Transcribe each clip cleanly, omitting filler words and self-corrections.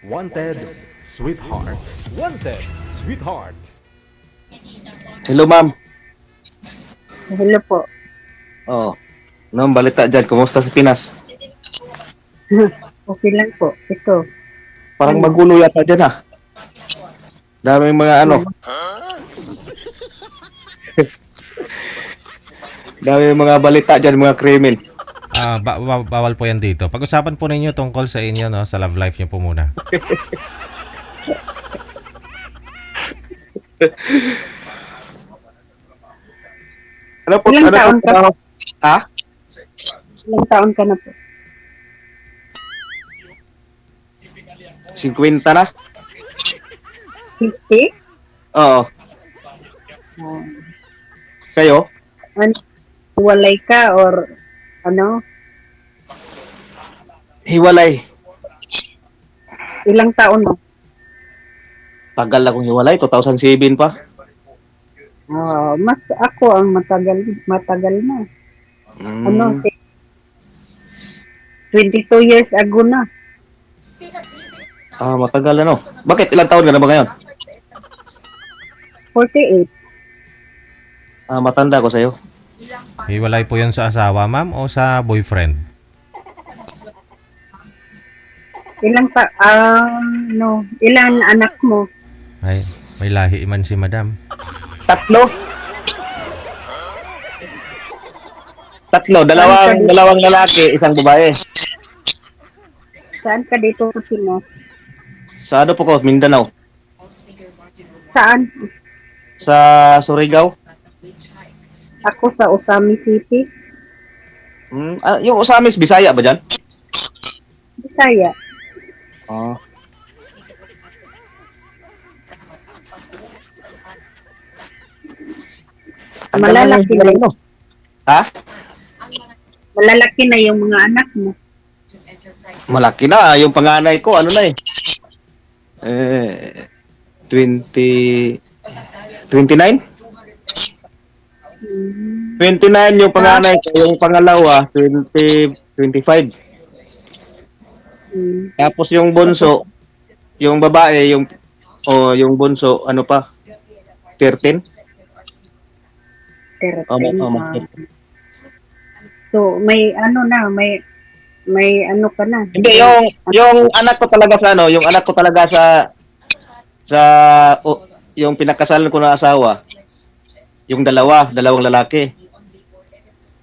Wanted, sweetheart. Wanted, sweetheart. Hello, ma'am. Hello po. Oh, anong balita dyan? Kumusta sa Pinas? Okay lang po. Ito. Parang Ano? magulo yata dyan, ah. Daming mga ano. Daming mga balita dyan, mga krimen. Bawal po yan dito. Pag-usapan po ninyo tungkol sa inyo, no? Sa love life nyo po muna. Ano po? Ilang Ano taon po? ka? Ha? Ilang taon ka na po? 50 na? 50? Oo. Uh, Kayo? ano? Walay ka or ano? Hiwalay. Ilang taon na? Tagal akong hiwalay. 2007 pa. Mas ako ang matagal na. Ano? 22 years ago na. Matagal ano. Bakit? Ilang taon ka na ba ngayon? 48. Matanda ko sa'yo. Hiwalay po yan sa asawa, ma'am, o sa boyfriend? Ilan anak mo? Ay, may lahi man si madam. Tatlo. Dalawang lalaki, isang babae. Saan ka dito sa Pinas? Sa ano po ko? Mindanao. Saan? Sa Surigao. Ako sa Osami City. Yung Osamis, Bisaya ba dyan? Bisaya. Malalaki na yun. Ha? Malalaki na yung mga anak mo. Malaki na. Yung panganay ko, ano na 29? 29 yung panganay ko. Yung pangalawa, 25. Tapos yung bunso, yung babae, yung bunso, ano pa? 13? So, may ano na, may ano ka na. Hindi, yung anak ko talaga sa ano, yung anak ko talaga yung pinakasalan ko na asawa, yung dalawang lalaki.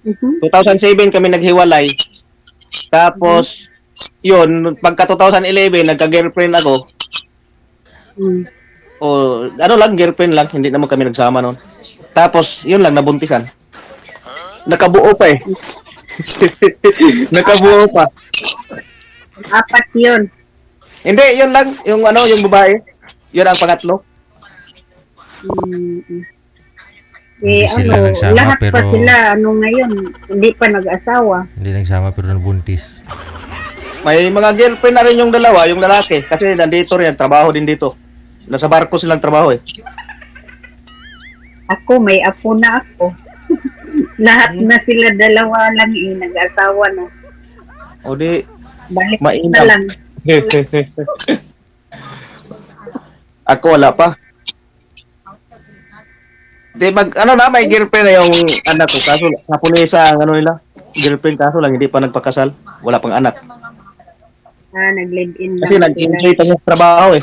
2007 kami naghiwalay. Tapos, yun, pagka 2011, nagka-girlfriend ako. Ano lang, girlfriend lang, hindi naman kami nagsama noon. Tapos, yun lang, nabuntisan. Nakabuo pa eh. Nakabuo pa. 4 yun. Hindi, yun lang, yung babae. Yun ang pangatlo. Hindi sila nagsama, lahat pero pa sila, ngayon, hindi pa nag-asawa. hindi nagsama pero nabuntis. May mga girlfriend na rin yung dalawa, yung lalaki. Kasi nandito rin, trabaho din dito. Nasa barko silang trabaho eh. Ako, may apo na ako. Lahat na sila dalawa lang nag-asawa na. O di, Balik mainam. na lang. Ako wala pa. Di may girlfriend na yung anak ko. Kaso, sa pulisa ang nila. Girlfriend kaso lang, hindi pa nagpakasal. Wala pang anak. Nag-live-in Kasi lang nag-enjoy pa yung trabaho eh.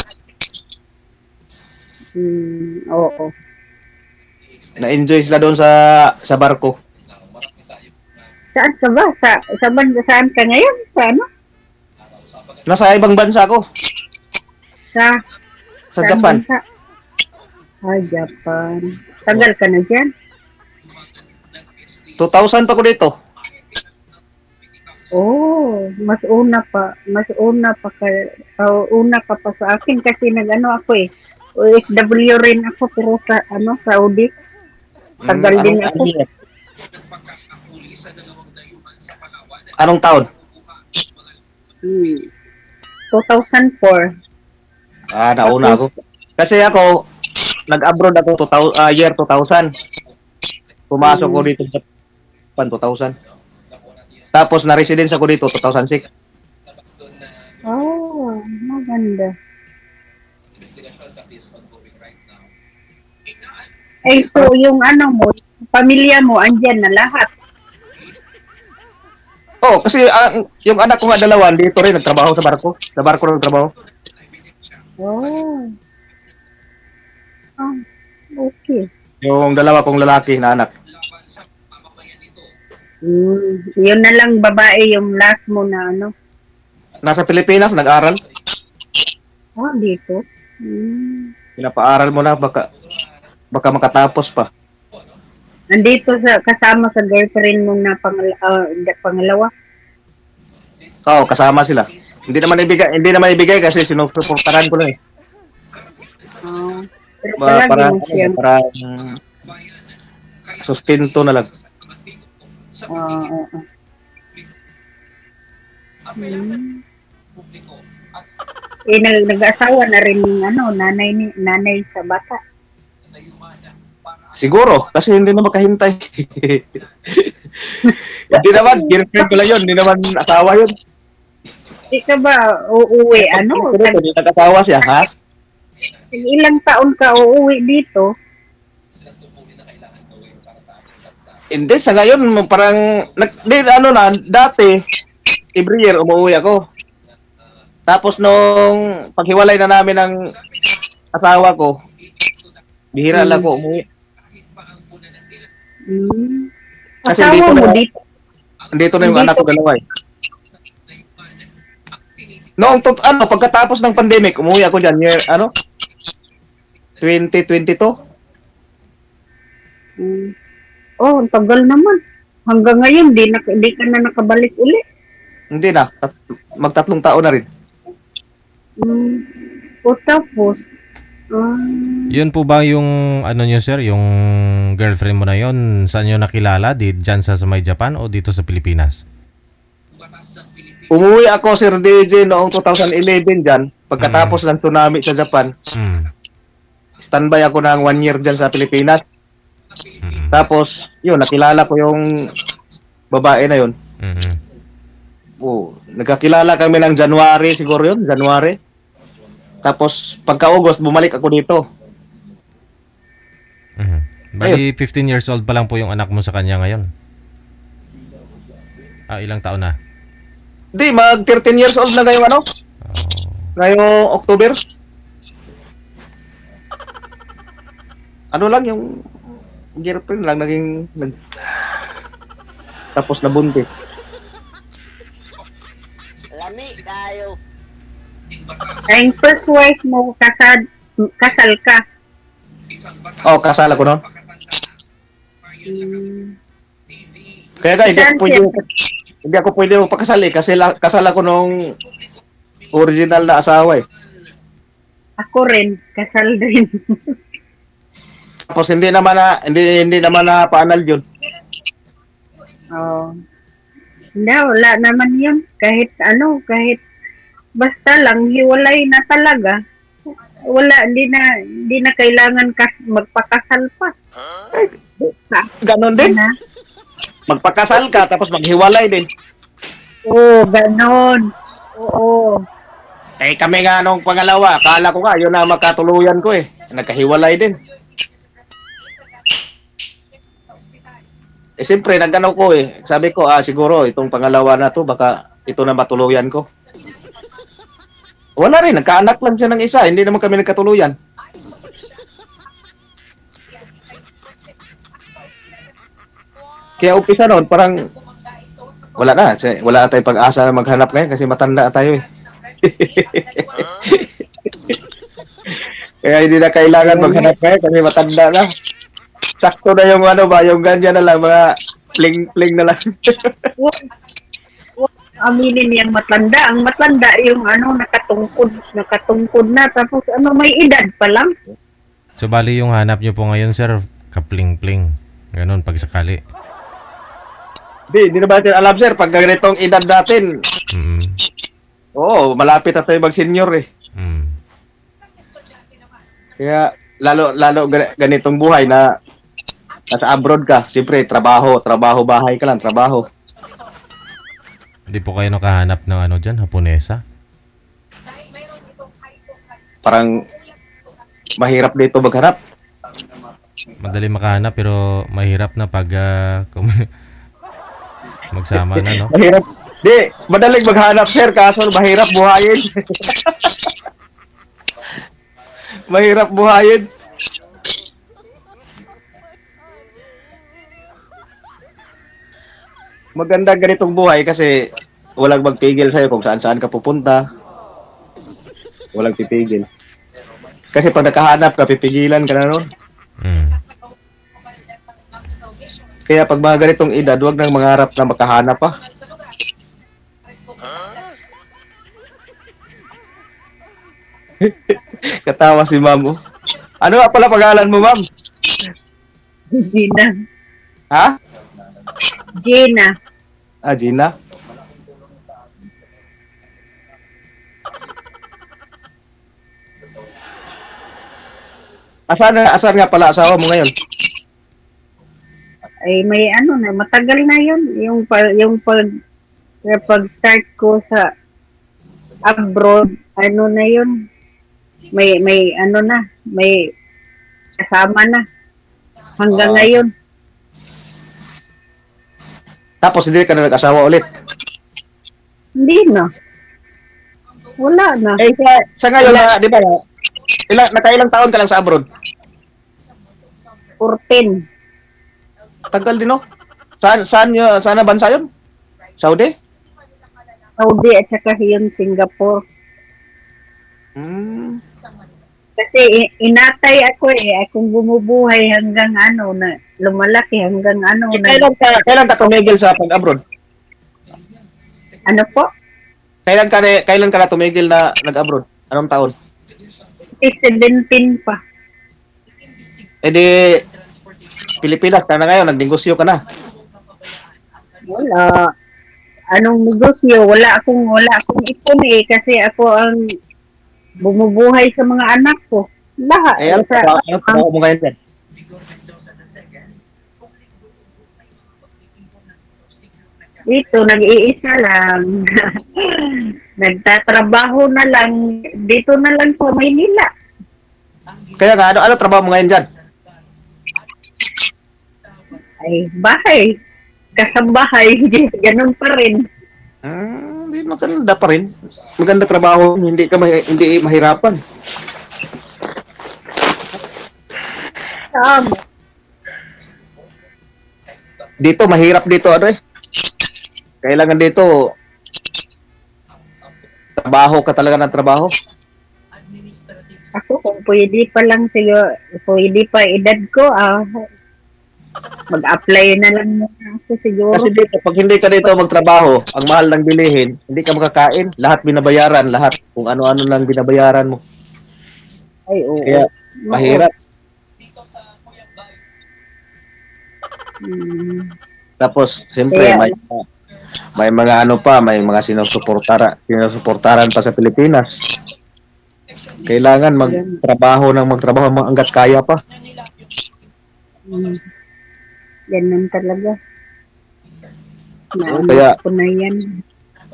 Oo. Na-enjoy sila doon sa barko. Saan ka ba? Saan ka ngayon? Sa ano? Nasa ibang bansa ako. Sa saan Japan. bansa? Japan. Tagal ka na dyan? 2000 pa ko dito. Mas una pa sa akin kasi nag-ano ako eh. OFW rin ako pero sa Saudi. Tagal din ako. Anong taon? 2004. Nauna ako. Kasi ako, nag-abroad ako year 2000. Pumasok ko dito sa Japan 2000. Tapos na-residence ako dito 2006. maganda. Eh, so, yung ano mo, pamilya mo, andyan na lahat. Oh, kasi yung anak ko nga dalawa, dito rin nagtrabaho sa barko. Sa barko nagtrabaho. Oh. Ah, okay. Yung dalawa kong lalaki na anak. Yun na lang babae yung last mo na ano. Nasa Pilipinas, nag-aral. Oh, dito. Pinapaaral mo na, baka makatapos pa. Nandito sa kasama sa girlfriend mo na pangalawa. Oo, kasama sila. Hindi naman ibigay kasi sinusuportahan ko lang eh. Pero palagi mo siya. Para sustento na lang. Eh, nag-asawa na rin yung ano, nanay sa bata. Siguro, kasi hindi na makahintay. Hindi naman, girlfriend ko lang yun. Hindi naman asawa yun. Di ka ba uuwi, ano? Hindi nag-asawa siya, ha? Ilang taon ka uuwi dito? Hindi, sa ngayon, parang, dati, every year, umuwi ako. Tapos nung paghiwalay na namin ng asawa ko, bihira lang ako umuwi. Kasi Asawa mo dito? Dito na yung anak ko dalawa eh. Noong pagkatapos ng pandemic, umuwi ako dyan, 2022. Oh, ang tagal naman. Hanggang ngayon, di ka na nakabalik uli. Hindi na, magtatlong taon na rin. O tapos, Yun po ba yung ano nyo sir, yung girlfriend mo na yon, saan nyo nakilala? Dyan sa may Japan o dito sa Pilipinas? Umuwi ako, Sir DJ, noong 2011 dyan, pagkatapos ng tsunami sa Japan. Standby ako ng 1 year dyan sa Pilipinas. Tapos, yun, nakilala ko yung babae na yun. Nagkakilala kami ng January, siguro yun, January. Tapos, pagka-August, bumalik ako dito. Bali, 15 years old pa lang po yung anak mo sa kanya ngayon. Ilang taon na? Di, mag 13 years old na ngayong ano? Ngayong October. Ano lang yung girlfriend lang tapos nabuntis. Lami tayo. ang first wife mo, kasal ka. Oh, kasal ako noon. Kaya nga, hindi ako pwede magpakasal eh, kasi kasal ako nung original na asawa eh. Ako rin, kasal din. Tapos hindi naman na paanal yun. Oh. Hindi, wala naman yun. Kahit basta lang, hiwalay na talaga. Wala, hindi na kailangan magpakasal pa. Ganon din. Magpakasal ka, tapos maghiwalay din. Oo, ganon. Oo. Kami nga nung pangalawa, akala ko nga, yun na magkatuluyan ko eh. Nagkahiwalay din. Siyempre, nagano ko eh. Sabi ko, siguro, itong pangalawa na to, baka ito na matuluyan ko. Wala rin, nagkaanak lang siya ng isa. Hindi naman kami nagkatuluyan. Kaya umpisa noon, parang wala na tayong pag-asa na maghanap ngayon kasi matanda tayo eh. Kaya hindi na kailangan maghanap ngayon kasi matanda na. Sakto na yung yung ganyan na lang, mga pling-pling na lang. Aminin niyang matanda. Ang matanda yung nakatungkod na. Tapos may edad pa lang. So bali yung hanap nyo po ngayon sir, kapling-pling. Ganon pag sakali. Hindi na ba natin alam sir, pag ganitong edad natin, oo, malapit na tayo mag-senior eh. Kaya lalo ganitong buhay na nasa abroad ka, siyempre trabaho, bahay ka lang, trabaho. Hindi po kayo nakahanap ng dyan, Haponesa? parang mahirap dito maghanap. Madali makahanap pero mahirap na pag magsama na, no? Mahirap. Di, madaling maghanap, sir, kaso mahirap buhayin. Mahirap buhayin. Maganda ganitong buhay kasi walang magpigil sa'yo kung saan-saan ka pupunta. Walang pipigil. Kasi pag nakahanap ka, pipigilan ka na nun. Mm. Kaya pag mga ganitong edad, huwag nang mangarap na makahanap pa. Katawa si ma'am. Oh. Ano nga pala pangalan mo, ma'am? Gina. Ha? Gina. Ah, Gina? Asan nga pala asawa mo ngayon? Ay may ano na, matagal na yun. Pag-start ko sa abroad, ano na yun. May ano na, may kasama na. Hanggang ngayon. Tapos hindi ka na nag-asawa ulit? Hindi na. Wala na. Eh, sa ngayon, di ba, nakailang taon ka lang sa abroad? 14. Tagal din, no? Saan na bansa yun? Saudi? Saudi at saka yun Singapore. Hmm. Kasi inatay ako akong bumubuhay hanggang ano na lumalaki hanggang ano na. Kailan ka tumigil sa pag-abroad? Ano po? Kailan ka na tumigil na nag-abroad? Anong taon? 17 pa. Eh di, Pilipinas ka na ngayon, nagnegosyo ka na. Wala. Anong negosyo? Wala akong ipon kasi ako ang bumubuhay sa mga anak ko. Lahat. Eh, ano trabaho mo ngayon yan? Dito, nag-iisa lang. Nagtatrabaho na lang. Dito na lang sa Maynila. Kaya nga, ano trabaho mo ngayon dyan? Ay, bahay. Kasambahay. Ganun pa rin. Hindi maganda pa rin. Maganda trabaho, hindi mahirapan. Dito, mahirap dito, ano eh. Kailangan dito, trabaho ka talaga ng trabaho. Ako, kung pwede pa lang siguro, pwede pa edad ko, mag-apply na lang muna ako siguro. Kasi dito, pag hindi ka dito magtrabaho, ang mahal ng bilihin, hindi ka makakain, lahat binabayaran, lahat, kung ano-ano lang binabayaran mo. Ay, oo. Kaya, mahirap. Tapos, siyempre, may mga ano pa, may mga sinusuportaran pa sa Pilipinas. Kailangan magtrabaho hanggat kaya pa. Ganun talaga.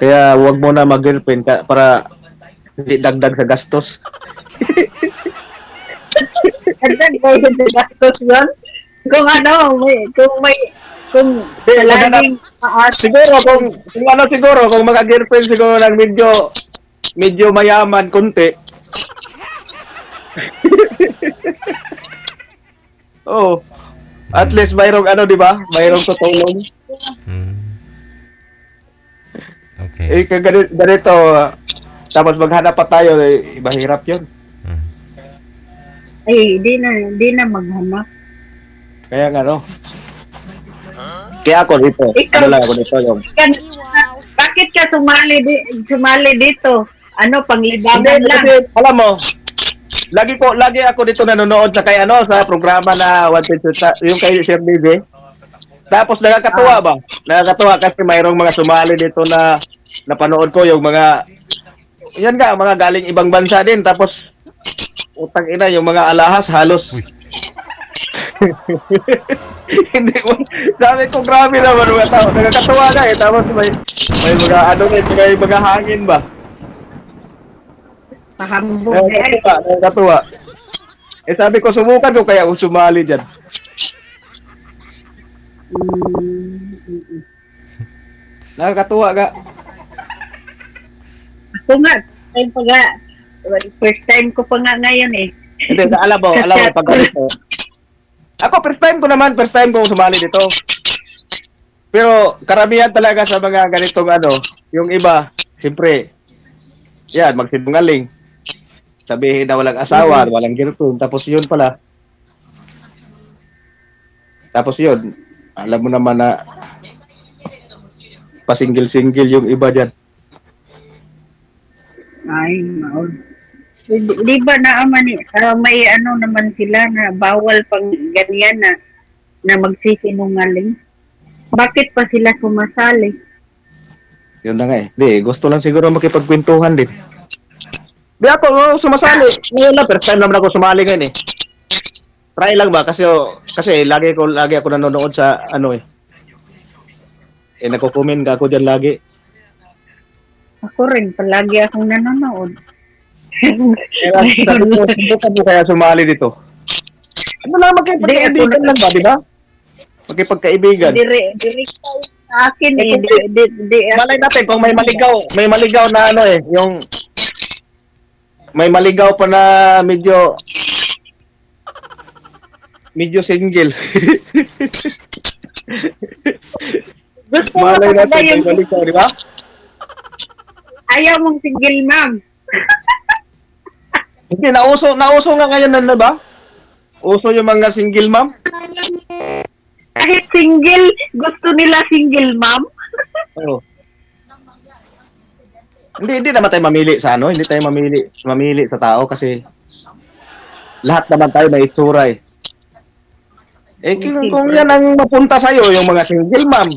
Kaya huwag mo na mag-girlfriend para hindi dagdag sa gastos. Dagdag sa gastos yun? Kung laging siguro kung mag-girlfriend siguro lang medyo mayaman konti. Oh. At least mayroong di ba? Mayroong tutulong. Okay. Ganito, tapos maghanap pa tayo, mahirap 'yun. Ay, di na maghanap. Kaya nga Kaya ako dito. Bakit ka sumali dito? Ano, panglibangan lang? Kasi, alam mo, lagi ako dito nanonood sa sa programa na yung kay Sir DJ. Tapos nakakatuwa ba? Nakakatuwa kasi mayroong mga sumali dito na napanood ko yung mga mga galing ibang bansa din. Tapos utang ina yung mga alahas halos. Hindi mo. Sabi ko grabe naman mga tao. Nakakatuwa na Tapos may mga may mga hangin ba? Pahambog Eh, ay. nakakatuwa. Eh, sabi ko, subukan ko kaya sumali dyan. Nakakatuwa ka. Ako nga, first time ko pa nga ngayon eh. Hindi, alam mo, pag ganito. Ako, first time ko sumali dito. Pero, karamihan talaga sa mga ganitong yung iba, siyempre, yan, magsinungaling. Sabihin na walang asawa, walang girlfriend, tapos yun pala. Tapos yun, alam mo naman na pasingle-single yung iba dyan. Ay, maon. Di ba naaman may naman sila na bawal pang ganyan na magsisinungaling? Bakit pa sila sumasali? Yun na nga eh. Di, gusto lang siguro makipagkwentuhan din. Di ako, sumasali. Ngayon lang, first time naman ako sumali ngayon eh. Try lang ba? Kasi lagi ako nanonood sa nagko-comment ka ako dyan lagi. Ako rin, palagi akong nanonood. Kaya sabi ko, subukan mo kaya sumali dito. Ano lang, magkipagkaibigan lang ba, di ba? Magkipagkaibigan. Dire sa akin eh. Malay natin kung may maligaw na yung may maligaw pa na medyo single. Gusto Malay mo natin ba may yung maligaw, di ba? ayaw mong single ma'am? Hindi, nauso nga ngayon na ba? Uso yung mga single ma'am? Kahit single, gusto nila single ma'am? Oo. Hindi naman tayo mamili sa hindi tayo mamili sa tao kasi lahat naman tayo may itsura eh. Eh kung yan ang mapunta sa iyo yung mga single ma'am.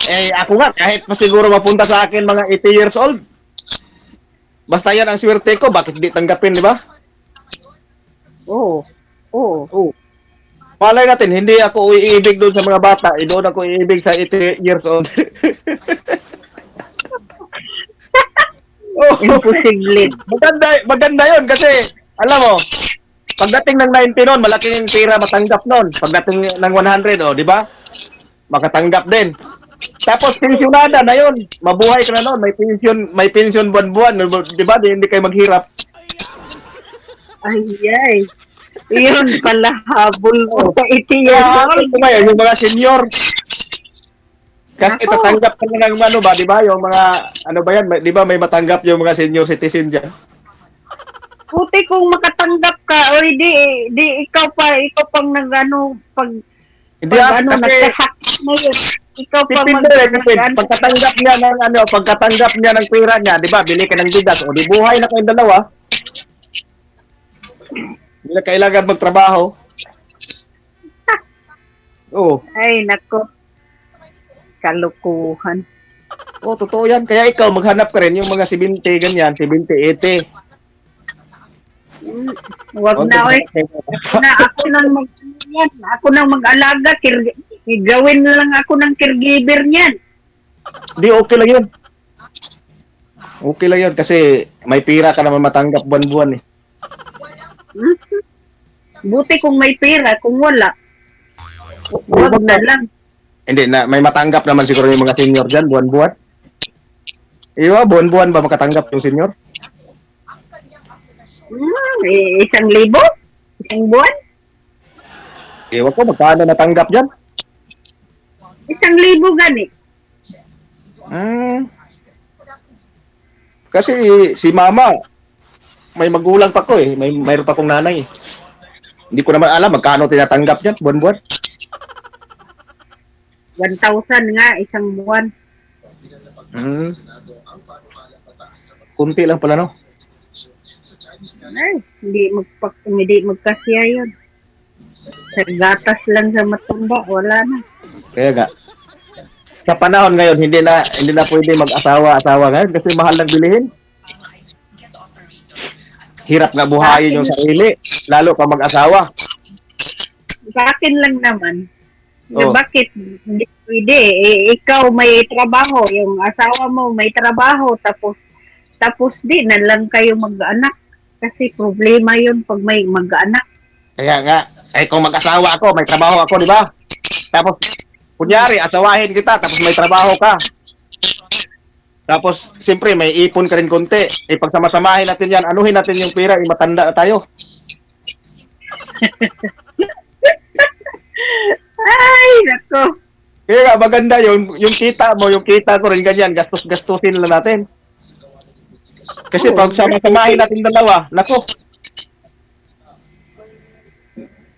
Eh ako nga kahit pa siguro mapunta sa akin mga 80 years old. Basta yan ang swerte ko, bakit di tanggapin, di ba? Oo. Malay natin, hindi ako iibig doon sa mga bata, doon ako iibig sa 80 years old. Imposible. Maganda yun kasi, alam mo, pagdating ng 90 noon, malaking pera matanggap noon. Pagdating ng 100, di ba? Makatanggap din. Tapos pensionada na yun. Mabuhay ka na noon, may pension buwan-buwan, di ba? Hindi kayo maghirap. Ay. Yun pala habol mo sa Kaya ngayon, yung mga senior. Kasi tatanggap ka na ng di ba? Yung mga, di ba may matanggap yung mga senior citizen dyan? Puti kung makatanggap ka, o di ikaw pang pag Hindi kasi nagkasakit na yun. Ikaw pa pagkatanggap niya ng pera niya, di ba? Bili ka ng bigas o di buhay na kayong dalawa. Hindi na kailangan magtrabaho. Oo. Ay, nako. Kalukuhan. Oo, totoo yan. Kaya ikaw, maghanap ka rin yung mga 70, ganyan, 70, 80. Wag na, oy. Ako nang mag-alaga. Gawin na lang ako ng caregiver niyan. Di, okay lang yun. Okay lang yun kasi may pira ka naman matanggap buwan-buwan eh. Buti kung may pera, kung wala. Wag na lang. Hindi, may matanggap naman siguro yung mga senior dyan, buwan-buwan. Iyo, buwan-buwan ba makatanggap yung senior? 1,000? Isang buwan? Ewan ko, magkano natanggap dyan? 1,000 gani. Kasi si mama, may magulang pa ko eh. Mayroon pa kong nanay eh. Hindi ko naman alam magkano tinatanggap dyan, buwan-buwan. 1,000 nga, isang buwan. Kunti lang pala, no? Ay, hindi magkasya yun. Sa gatas lang sa matanda, wala na. Kaya nga. Sa panahon ngayon, hindi na pwede mag-asawa ngayon kasi mahal ng bilihin. Hirap nga buhayin yung sarili, lalo ka mag-asawa. Sa akin lang naman. Oh. Bakit? Hindi pwede. Ikaw may trabaho, yung asawa mo may trabaho, tapos Tapos di na lang kayo mag-anak. Kasi problema yun pag may mag-anak. Kaya nga, kung mag-asawa ako, may trabaho ako, di ba? Tapos, kunyari, asawahin kita, tapos may trabaho ka. Tapos, siyempre, may ipon ka rin konti. Pagsama-samahin natin yan, anuhin natin yung pera, matanda tayo. Ay, nako. Kaya nga, maganda yung kita mo, yung kita ko rin ganyan, gastos-gastusin lang natin. Kasi pag sama-samahin natin dalawa, nako,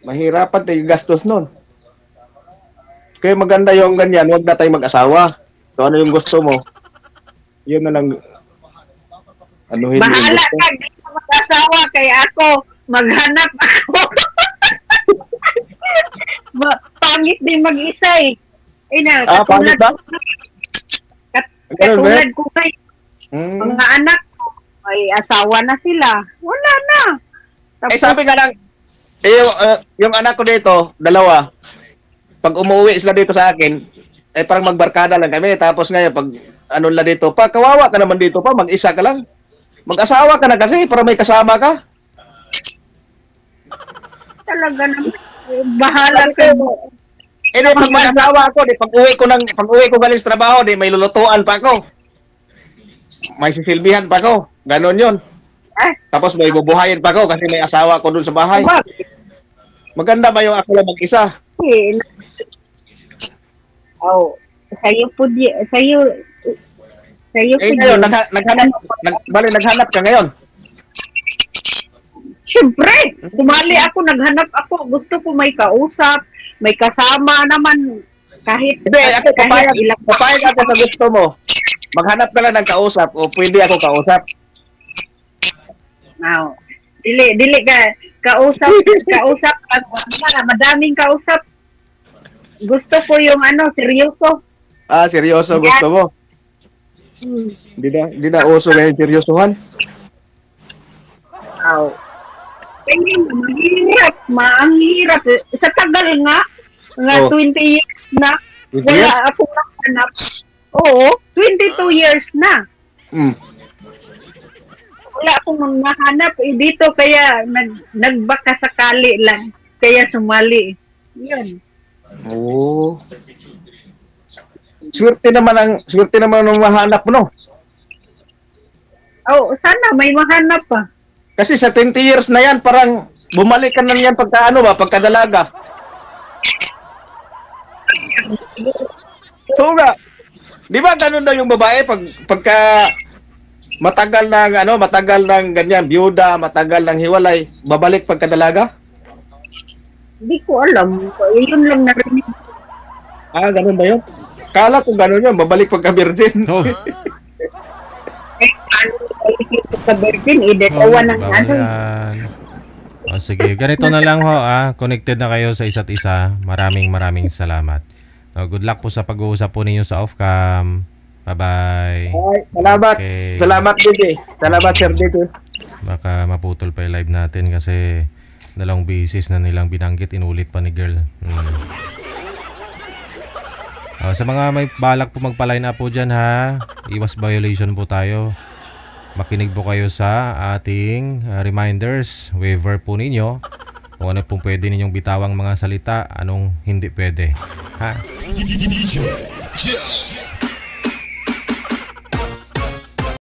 mahirapan tayo yung gastos nun. Kaya maganda yung ganyan, huwag na tayo mag-asawa. So ano yung gusto mo, yun na lang. Anuhin mo yung Bahala gusto. ka, di ka mag-asawa, kaya ako, maghanap ako. Pangit din mag-isa eh. Ay na, Pangit ba? Ganun ba katulad yan? ko kay Hmm. mga anak ko, ay asawa na sila. Wala na. Tapos, Sabi nga lang, yung anak ko dito, dalawa, pag umuwi sila dito sa akin, parang magbarkada lang kami. Tapos ngayon, pag ano lang dito, pa kawawa ka naman dito pa, mag-isa ka lang. Mag-asawa ka na kasi para may kasama ka. talaga naman, bahala ka mo. Pag mag-asawa ako, pag uwi ko galing sa trabaho, may lulutuan pa ako. May sisilbihan pa ako. Ganon yun. Tapos may bubuhayin pa ako kasi may asawa ko dun sa bahay. Maganda ba yung ako lang mag-isa? Oh, sa'yo po di, sa'yo po Ngayon, naghanap ka ngayon. Siyempre, sumali ako, naghanap ako. Gusto ko may kausap, may kasama naman. Kahit, Hindi, ako kahit papayag ako sa gusto mo. Maghanap ka lang ng kausap o pwede ako kausap. Now, dili ka, kausap, madaming kausap. Gusto ko yung seryoso. Seryoso gusto mo. Hindi na uso ngayon seryosohan. Oh. Ang hirap. Sa tagal nga 20 years na, wala akong nahanap. Oo, 22 years na. Wala akong nahanap. Dito kaya nagbaka sakali lang. Kaya sumali. Yun. Oo. Swerte naman ang mahanap mo, no? Oh, sana may mahanap pa. Kasi sa 20 years na yan, parang bumalik ka na yan pagkadalaga. So nga, di ba ganun daw yung babae pagka matagal ng ganyan, byuda, matagal ng hiwalay, babalik pagkadalaga? Hindi ko alam. Yun lang narinig. Ganun ba yun? Kala ko ganun yun, babalik pagka-virgin. Oh, Sa Virgin, idetawa ng bawal yan. O sige, ganito na lang ho connected na kayo sa isa't isa. Maraming salamat. Good luck po sa pag-uusap po ninyo sa off-cam. Bye-bye. Salamat. Okay. Salamat, Didi. Salamat, Sir Didi. Baka maputol pa yung live natin kasi dalawang beses na nilang binanggit, inulit pa ni girl. Sa mga may balak po magpa-line up po dyan iwas violation po tayo. Makinig po kayo sa ating reminders, waiver po ninyo. Kung ano pong pwede ninyong bitawang mga salita, anong hindi pwede.